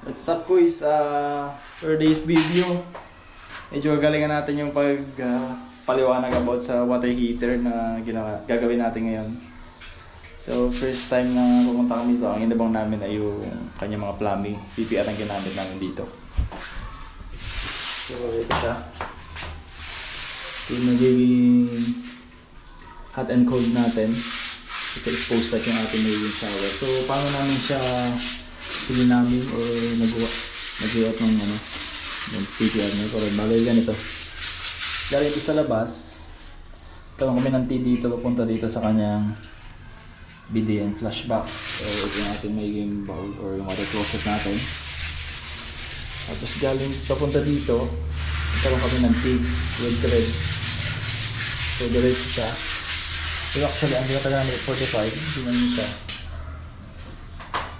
What's up boys? For today's video, medyo gagalingan natin yung paliwanag about sa water heater na gagawin natin ngayon. So first time na pumunta kami dito, ang inabang namin ay yung kanyang mga plumbing. PPR ang ginamit namin dito. So ito siya. Yung magiging hot and cold natin. Ito expose pa yung ating magiging shower. So paano namin siya pili namin o nag-iwat ng ng PPR nyo. Pero bagay ganito. Galing ito sa labas. Karoon kami ng tea dito, papunta dito sa kanyang BDN flush box. So ito yung ating magiging bowl or yung water closet natin. Tapos galing papunta dito, karoon kami ng tea with thread. So diretso siya. So actually ang ginatagal namin 45, hindi naman siya.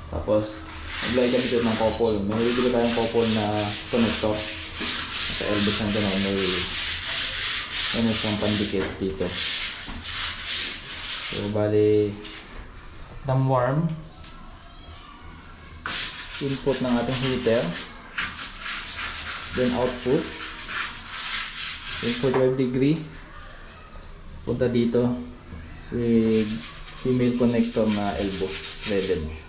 Tapos naglagay kami dito ng couple. May dito tayong couple na connector. Sa elbow siyang gano'n. May siyang pandikit dito. So bali ng warm input ng ating heater, then output, then 45 degree punta dito with female connector na elbow threaded.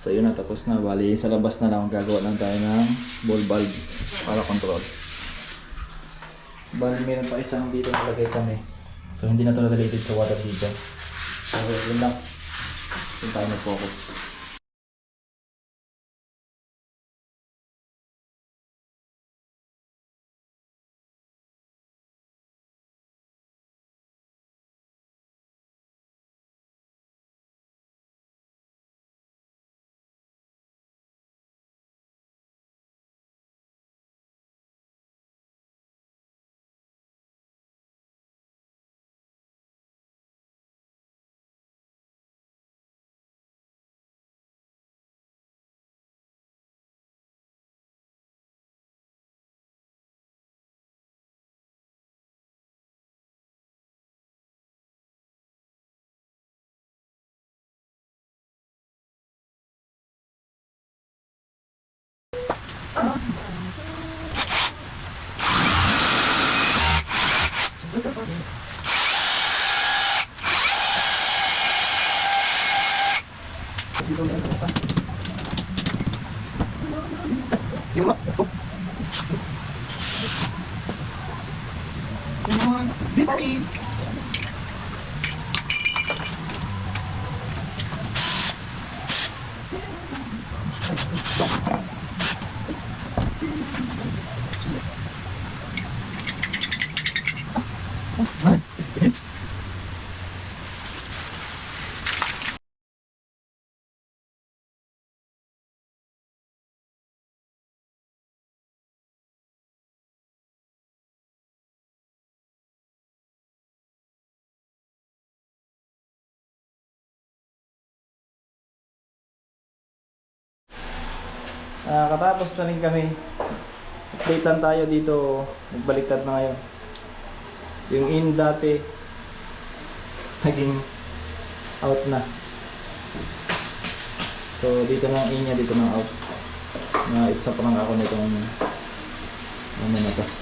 So yun na, tapos na. Bali sa labas na lang gagawa lang tayo ng ball valve para control. Bali meron pa isang dito nalagay kami. So hindi na ito related sa water dito. So yun lang. Yun tayo mag-focus. Katapos na rin kami. Update lang tayo dito. Nagbaliktad na ngayon. Yung in dati naging out na. So dito na in niya, dito na out. It's up lang ako nitong ano na to.